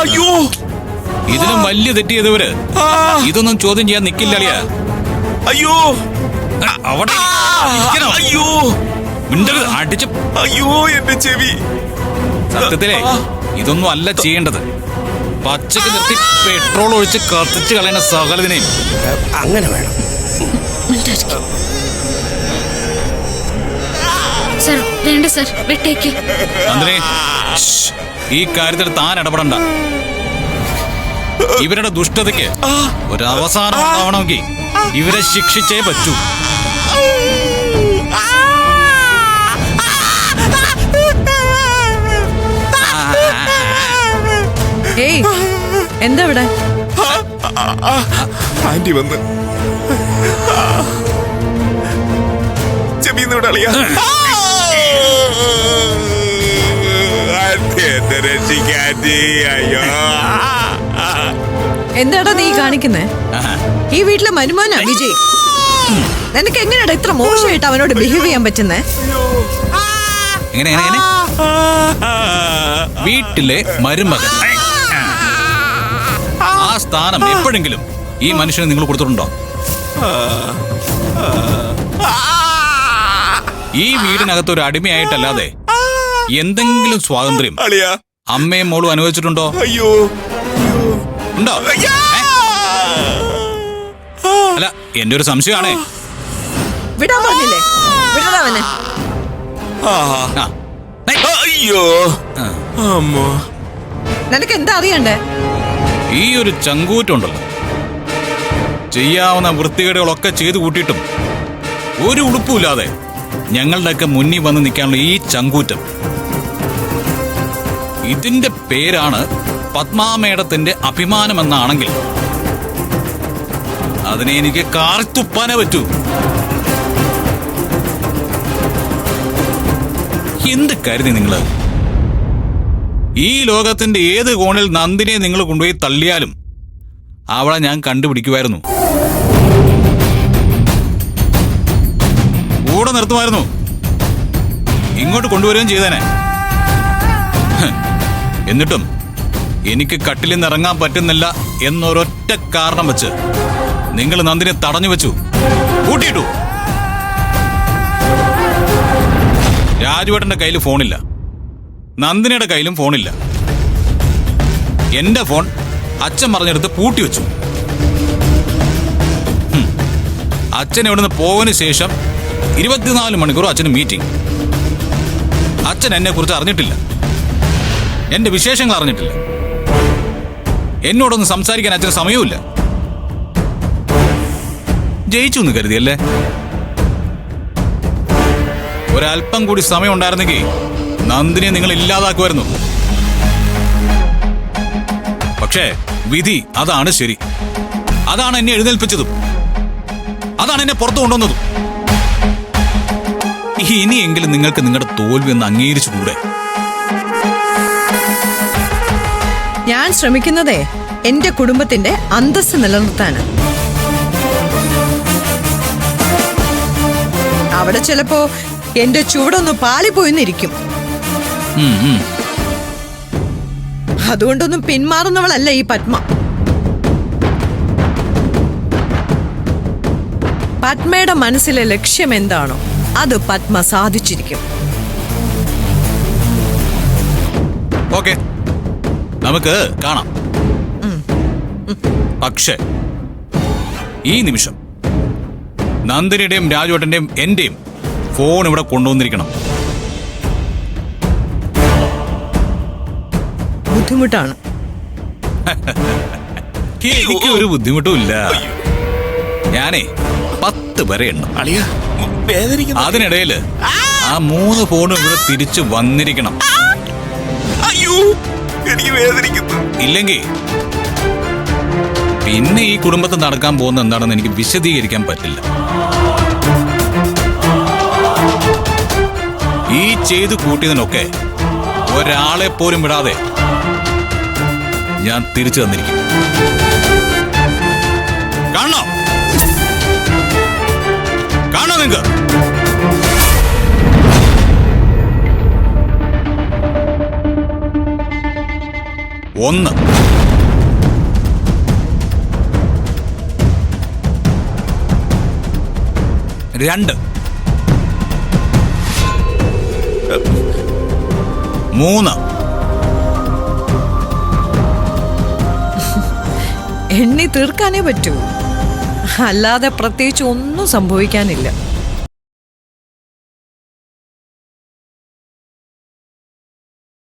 അയ്യോ, ഇതിലും വലിയ തെറ്റ് ചെയ്തവര് ഇതൊന്നും ചോദ്യം ചെയ്യാൻ നിക്കില്ല അളിയാ. അയ്യോ, അവിടെ അയ്യോ, മിണ്ടരുത്, അടിച്ച്. അയ്യോ, എന്റെ ചെവി. സത്യത്തിലേ ഇതൊന്നും അല്ല ചെയ്യേണ്ടത്. പച്ചക്ക് നിർത്തി പെട്രോൾ ഒഴിച്ച് കത്തിച്ച് കളയുന്ന സകലതിനെയും അങ്ങനെ വേണം. സർ വേണ്ട സർ, വിട്ടേക്ക്. നന്ദിനി, ഈ കാര്യത്തിൽ താൻ ഇടപെടണ്ട. ഇവരുടെ ദുഷ്ടതയ്ക്ക് ഒരവസാനം ഉണ്ടാവണമെങ്കിൽ ഇവരെ ശിക്ഷിച്ചേ പറ്റൂ. ഏയ്, എന്താ ഇവിടെ? ആന്റി വന്ന് ചെവിന്ന് വിടളിയാ. അയ്യോ, എന്താടാ നീ കാണിക്കുന്നേ? ഈ വീട്ടിലെ മരുമോനാ വിജയ്. നിനക്ക് എങ്ങനെയാടാ ഇത്ര മോശമായിട്ട് അവനോട് ബിഹേവ് ചെയ്യാൻ പറ്റുന്നേ? എങ്ങനെ വീട്ടിലെ മരുമകൻ ആ സ്ഥാനം എപ്പോഴെങ്കിലും ഈ മനുഷ്യന് നിങ്ങൾ കൊടുത്തിട്ടുണ്ടോ? ഈ വീടിനകത്ത് ഒരു അടിമയായിട്ടല്ലാതെ എന്തെങ്കിലും സ്വാതന്ത്ര്യം അമ്മയും മോളും അനുഭവിച്ചിട്ടുണ്ടോ? അയ്യോ, ഉണ്ടോ? അല്ല, എന്റെ ഒരു സംശയമാണേ. വിടാൻ പറഞ്ഞില്ലേ? വിടണവനെ. അയ്യോ, അമ്മോ, നിനക്ക് എന്താ അറിയണ്ടേ? ഈ ഒരു ചങ്കൂറ്റുണ്ടല്ലോ, ചെയ്യാവുന്ന വൃത്തികേടുകളൊക്കെ ചെയ്തു കൂട്ടിയിട്ടും ഒരു ഉടുപ്പുമില്ലാതെ ഞങ്ങളുടെയൊക്കെ മുന്നിൽ വന്ന് നിൽക്കാനുള്ള ഈ ചങ്കൂറ്റം, ഇതിന്റെ പേരാണ് പത്മാ മേഡത്തിന്റെ അഭിമാനമെന്നാണെങ്കിൽ അതിനെ എനിക്ക് കാർത്തുപ്പാനേ പറ്റൂ. എന്ത് കരുതി നിങ്ങള്? ഈ ലോകത്തിന്റെ ഏത് കോണിൽ നന്ദിനെ നിങ്ങൾ കൊണ്ടുപോയി തള്ളിയാലും അവളെ ഞാൻ കണ്ടുപിടിക്കുമായിരുന്നു, കൂടെ നിർത്തുമായിരുന്നു, ഇങ്ങോട്ട് കൊണ്ടുവരികയും ചെയ്തേനെ. എന്നിട്ടും എനിക്ക് കട്ടിലിൽ നിന്ന് ഇറങ്ങാൻ പറ്റുന്നില്ല എന്നൊരൊറ്റ കാരണം വെച്ച് നിങ്ങൾ നന്ദിനെ തടഞ്ഞു വെച്ചു, കൂട്ടിയിട്ടു. രാജുവേട്ടന്റെ കയ്യിൽ ഫോണില്ല, നന്ദിനിയുടെ കയ്യിലും ഫോണില്ല. എന്റെ ഫോൺ അച്ഛൻ പറഞ്ഞെടുത്ത് പൂട്ടിവെച്ചു. അച്ഛൻ ഇവിടുന്ന് പോയതിനു ശേഷം 24 മണിക്കൂർ അച്ഛന് മീറ്റിംഗ്. അച്ഛൻ എന്നെ കുറിച്ച് അറിഞ്ഞിട്ടില്ല, എന്റെ വിശേഷങ്ങൾ അറിഞ്ഞിട്ടില്ല, എന്നോടൊന്ന് സംസാരിക്കാൻ അച്ഛന് സമയവുമില്ല. ജയിച്ചു എന്ന് കരുതിയല്ലേ? ഒരല്പം കൂടി സമയം ഉണ്ടായിരുന്നെങ്കിൽ നന്ദിനെ നിങ്ങൾ ഇല്ലാതാക്കുമായിരുന്നു. പക്ഷേ വിധി അതാണ് ശരി. അതാണ് എന്നെ എഴുന്നേൽപ്പിച്ചതും, അതാണ് എന്നെ പുറത്തു കൊണ്ടുവന്നതും. ഇനിയെങ്കിലും നിങ്ങൾക്ക് നിങ്ങളുടെ തോൽവി ഒന്ന് അംഗീകരിച്ചുകൂടെ? ഞാൻ ശ്രമിക്കുന്നതേ എന്റെ കുടുംബത്തിന്റെ അന്തസ്സ് നിലനിർത്താന്. അവിടെ ചിലപ്പോ എന്റെ ചുവടൊന്ന് പാളിപ്പോയിന്നിരിക്കും. അതുകൊണ്ടൊന്നും പിന്മാറുന്നവളല്ല ഈ പത്മ. പത്മയുടെ മനസ്സിലെ ലക്ഷ്യം എന്താണോ അത് പത്മ സാധിച്ചിരിക്കും. ഓക്കെ, നമുക്ക് കാണാം. പക്ഷേ ഈ നിമിഷം നന്ദിനിയുടെയും രാജുവേട്ടന്റെയും എന്റെയും ഫോൺ ഇവിടെ കൊണ്ടുവന്നിരിക്കണം. ബുദ്ധിമുട്ടാണ്. എനിക്ക് ഒരു ബുദ്ധിമുട്ടും ഇല്ല. ഞാനേ 10 വരെ എണ്ണം. അതിനിടയില് ആ 3 ഫോണും ഇവിടെ തിരിച്ചു വന്നിരിക്കണം. അയ്യോ, എനിക്ക് വേദനിക്കുന്നു. ഇല്ലെങ്കിൽ പിന്നെ ഈ കുടുംബത്തിൽ നടക്കാൻ പോകുന്ന എന്താണെന്ന് എനിക്ക് വിശദീകരിക്കാൻ പറ്റില്ല. ഈ ചെയ്തു കൂട്ടിയതിനൊക്കെ ഒരാളെ പോലും വിടാതെ ഞാൻ തിരിച്ചു തന്നിരിക്കും. കാണണോ? കാണോ നിങ്ങൾക്ക്? 1 2 3 എണ്ണി തീർക്കാനേ പറ്റൂ, അല്ലാതെ പ്രത്യേകിച്ച് ഒന്നും സംഭവിക്കാനില്ല.